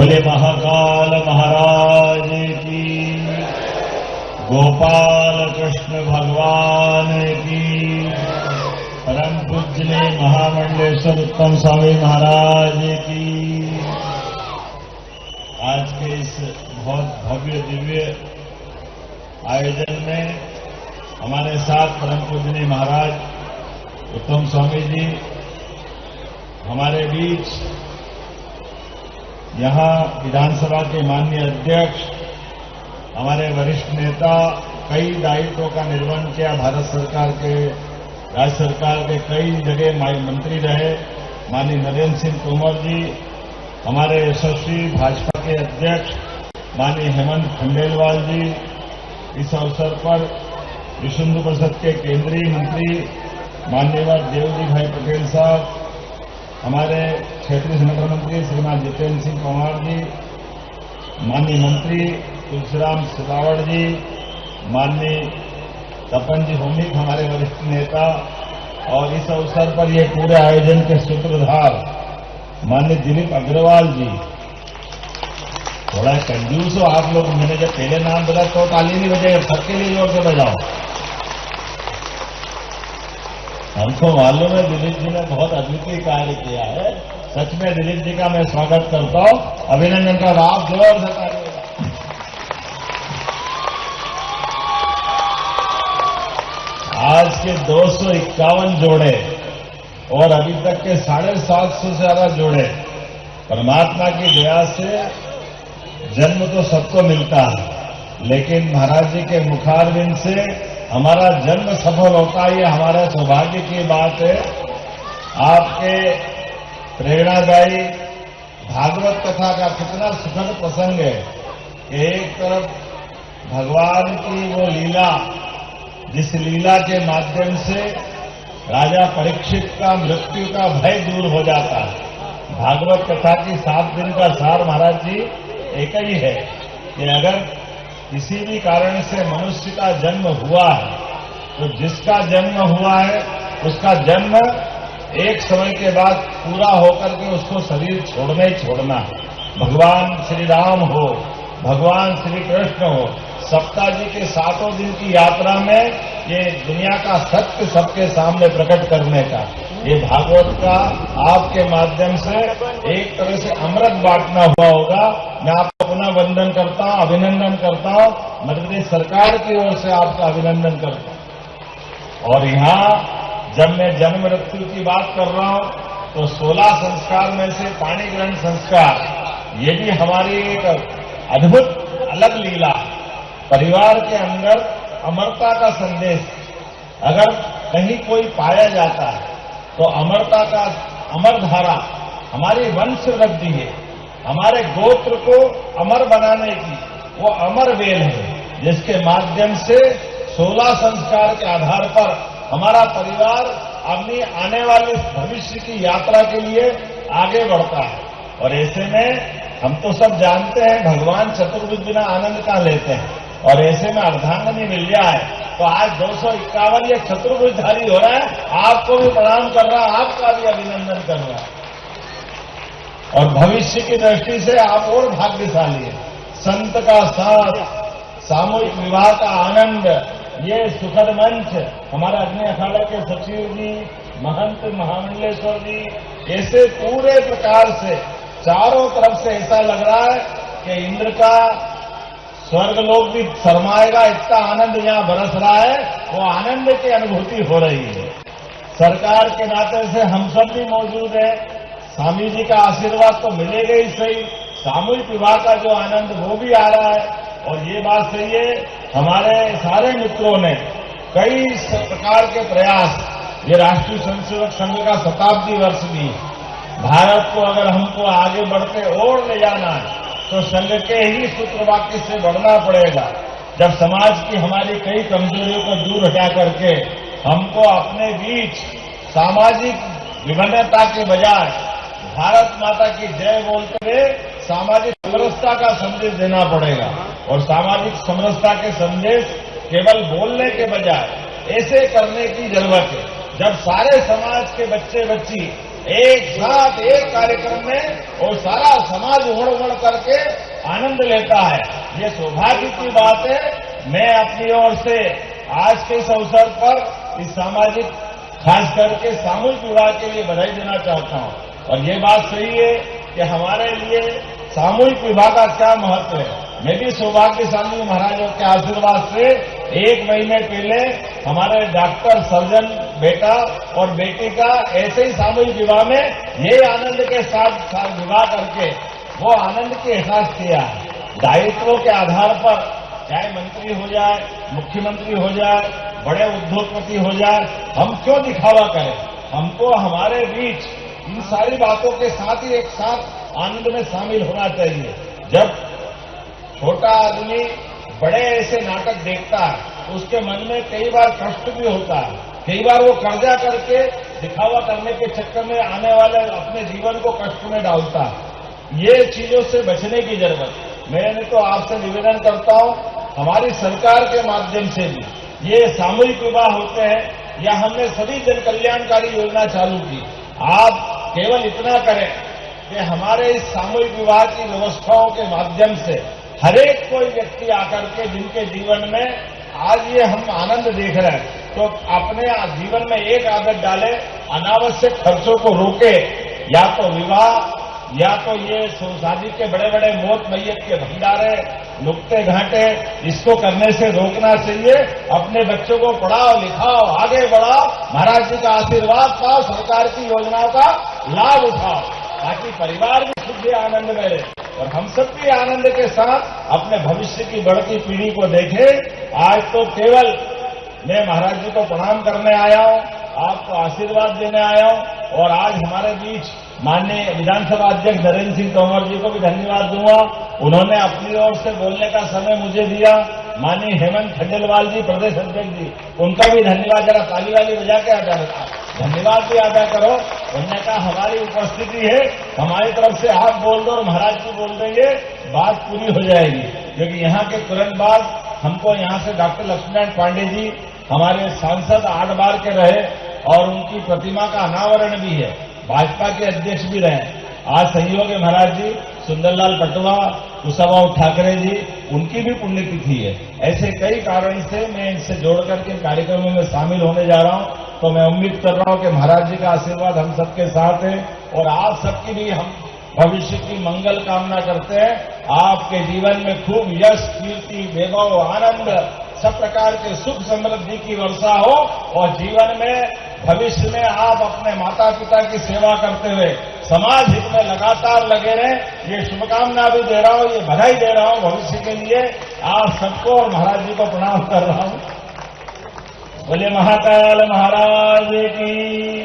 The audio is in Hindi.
बोले महाकाल महाराज की, गोपाल कृष्ण भगवान की, परम पूज्य महामंडलेश्वर उत्तम स्वामी महाराज की। आज के इस बहुत भव्य दिव्य आयोजन में हमारे साथ परम पूज्य महाराज उत्तम स्वामी जी हमारे बीच, यहां विधानसभा के माननीय अध्यक्ष, हमारे वरिष्ठ नेता, कई दायित्वों का निर्वहन किया। भारत सरकार के, राज्य सरकार के कई जगह मंत्री रहे। माननीय नरेंद्र सिंह तोमर जी, हमारे यशस्वी भाजपा के अध्यक्ष माननीय हेमंत खंडेलवाल जी, इस अवसर पर विश्व हिंदू परिषद के केंद्रीय मंत्री माननीय देवजी भाई पटेल साहब, हमारे क्षेत्रीय संगठन मंत्री श्रीमान जितेंद्र सिंह पंवार जी, माननीय मंत्री तुलसीराम सिलावट जी, माननीय तपन जी भौमिक, हमारे वरिष्ठ नेता, और इस अवसर पर ये पूरे आयोजन के सूत्रधार माननीय दिलीप अग्रवाल जी। थोड़ा कंजूस हो आप लोग, मैंने जब पहले नाम बोला तो ताली नहीं बजाए, सबके लिए जोर से बजाओ। हमको मालूम है दिलीप जी ने बहुत अद्वितीय कार्य किया है। सच में दिलीप जी का मैं स्वागत करता हूं, अभिनंदन का आप जोर से ताली। आज के 251 जोड़े और अभी तक के 750 से ज्यादा जोड़े, परमात्मा की दया से जन्म तो सबको मिलता है, लेकिन महाराज जी के मुखारविंद से हमारा जन्म सफल होता है, ये हमारा सौभाग्य की बात है। आपके प्रेरणादायी भागवत कथा का कितना सुखद प्रसंग है कि एक तरफ भगवान की वो लीला, जिस लीला के माध्यम से राजा परीक्षित का मृत्यु का भय दूर हो जाता है। भागवत कथा की 7 दिन का सार महाराज जी एक ही है कि अगर किसी भी कारण से मनुष्य का जन्म हुआ है तो जिसका जन्म हुआ है उसका जन्म एक समय के बाद पूरा होकर के उसको शरीर छोड़ना ही छोड़ना है। भगवान श्री राम हो, भगवान श्री कृष्ण हो, सप्ताह जी के 7 दिन की यात्रा में ये दुनिया का सत्य सबके सामने प्रकट करने का, ये भागवत का आपके माध्यम से एक तरह से अमृत बांटना हुआ होगा। मैं आपको पुनः वंदन करता हूं, अभिनंदन करता हूं, मध्य प्रदेश सरकार की ओर से आपका अभिनंदन करता हूं। और यहां जब मैं जन्म मृत्यु की बात कर रहा हूं तो 16 संस्कार में से पाणी ग्रहण संस्कार, ये भी हमारी एक अद्भुत अलग लीला। परिवार के अंदर अमरता का संदेश अगर कहीं कोई पाया जाता है तो अमरता का, अमर धारा हमारी वंश वृद्धि है, हमारे गोत्र को अमर बनाने की वो अमर वेल है, जिसके माध्यम से 16 संस्कार के आधार पर हमारा परिवार अपनी आने वाली भविष्य की यात्रा के लिए आगे बढ़ता है। और ऐसे में हम तो सब जानते हैं भगवान चतुर्भुज बिना आनंद कहां लेते हैं, और ऐसे में अर्धांगिनी मिल जाए तो आज 251 ये चतुर्भुजधारी हो रहा है। आपको भी प्रणाम कर रहा है, आपका भी अभिनंदन कर रहा है, और भविष्य की दृष्टि से आप और भाग्यशाली हैं। संत का साथ, सामूहिक विवाह का आनंद, ये सुखद मंच, हमारे अग्नि अखाड़े के सचिव जी, महंत महामंडलेश्वर जी, ऐसे पूरे प्रकार से चारों तरफ से ऐसा लग रहा है कि इंद्र का स्वर्ग लोग भी शर्माएगा, इतना आनंद यहां बरस रहा है, वो आनंद की अनुभूति हो रही है। सरकार के नाते से हम सब भी मौजूद हैं, स्वामी जी का आशीर्वाद तो मिलेगा ही सही, सामूहिक विवाह का जो आनंद वो भी आ रहा है। और ये बात सही है, हमारे सारे मित्रों ने कई प्रकार के प्रयास, ये राष्ट्रीय स्वयंसेवक संघ का 50वीं वर्ष भी, भारत को अगर हमको आगे बढ़ते और ले जाना है तो संघ के ही सूत्रवाक्य से बढ़ना पड़ेगा। जब समाज की हमारी कई कमजोरियों को दूर हटा करके हमको अपने बीच सामाजिक विभिन्नता के बजाय भारत माता की जय बोलते हुए सामाजिक समरसता का संदेश देना पड़ेगा। और सामाजिक समरसता के संदेश केवल बोलने के बजाय ऐसे करने की जरूरत है। जब सारे समाज के बच्चे बच्ची एक साथ एक कार्यक्रम में वो सारा समाज उमड़ उमड़ करके आनंद लेता है। ये सौभाग्य की बात है। मैं अपनी ओर से आज के इस अवसर पर इस सामाजिक, खास करके सामूहिक विवाह के लिए बधाई देना चाहता हूं। और ये बात सही है कि हमारे लिए सामूहिक विवाह का क्या महत्व है। मैं भी सौभाग्यशाली हूं, महाराजों के आशीर्वाद से 1 महीने पहले हमारे डॉक्टर सर्जन बेटा और बेटी का ऐसे ही सामूहिक विवाह में ये आनंद के साथ विवाह करके वो आनंद के एहसास किया। दायित्वों के आधार पर चाहे मंत्री हो जाए, मुख्यमंत्री हो जाए, बड़े उद्योगपति हो जाए, हम क्यों दिखावा करें। हमको हमारे बीच इन सारी बातों के साथ ही एक साथ आनंद में शामिल होना चाहिए। जब छोटा आदमी बड़े ऐसे नाटक देखता है तो उसके मन में कई बार कष्ट भी होता है। कई बार वो कर्जा करके दिखावा करने के चक्कर में आने वाले अपने जीवन को कष्ट में डालता है। ये चीजों से बचने की जरूरत। मैंने तो आपसे निवेदन करता हूं, हमारी सरकार के माध्यम से भी ये सामूहिक विवाह होते हैं या हमने सभी जन कल्याणकारी योजना चालू की। आप केवल इतना करें कि हमारे इस सामूहिक विवाह की व्यवस्थाओं के माध्यम से हरेक कोई व्यक्ति आकर के जिनके जीवन में आज ये हम आनंद देख रहे हैं तो अपने जीवन में एक आदत डाले, अनावश्यक खर्चों को रोके। या तो विवाह या तो ये शादी के बड़े बड़े मौत मैयत के भंडारे, नुक्ते घाटे, इसको करने से रोकना चाहिए। अपने बच्चों को पढ़ाओ लिखाओ, आगे बढ़ाओ, महाराज जी का आशीर्वाद पाओ, सरकार की योजनाओं का लाभ उठाओ, ताकि परिवार भी सुखी आनंद में रहे और हम सब भी आनंद के साथ अपने भविष्य की बढ़ती पीढ़ी को देखें। आज तो केवल मैं महाराज जी को प्रणाम करने आया हूं, आपको आशीर्वाद देने आया हूं और आज हमारे बीच माननीय विधानसभा अध्यक्ष नरेंद्र सिंह तोमर जी को भी धन्यवाद दूंगा। उन्होंने अपनी ओर से बोलने का समय मुझे दिया। माननीय हेमंत खंडेलवाल जी प्रदेश अध्यक्ष जी, उनका भी धन्यवाद। जरा ताली वाली बजा के धन्यवाद भी अदा करो। उन्होंने कहा हमारी उपस्थिति है, हमारी तरफ से आप बोल दो और महाराज जी बोल देंगे, बात पूरी हो जाएगी। क्योंकि यहाँ के तुरंत बाद हमको यहाँ से डॉक्टर लक्ष्मीनारायण पांडे जी हमारे सांसद 8 बार के रहे और उनकी प्रतिमा का अनावरण भी है, भाजपा के अध्यक्ष भी रहे। आज सहयोगी महाराज जी सुंदरलाल पटवा, कुशाभाऊ ठाकरे जी, उनकी भी पुण्यतिथि है। ऐसे कई कारण से मैं इनसे जोड़ करके कार्यक्रमों में शामिल होने जा रहा हूं। तो मैं उम्मीद कर रहा हूं कि महाराज जी का आशीर्वाद हम सबके साथ है और आप सबकी भी हम भविष्य की मंगल कामना करते हैं। आपके जीवन में खूब यश, कीर्ति, वैभव, आनंद, सब प्रकार के सुख समृद्धि की वर्षा हो और जीवन में भविष्य में आप अपने माता पिता की सेवा करते हुए समाज हित में लगातार लगे रहें। ये शुभकामना भी दे रहा हूं, ये बधाई दे रहा हूं भविष्य के लिए। आप सबको और महाराज जी को प्रणाम कर रहा हूं। बोले महाकाल महाराज की।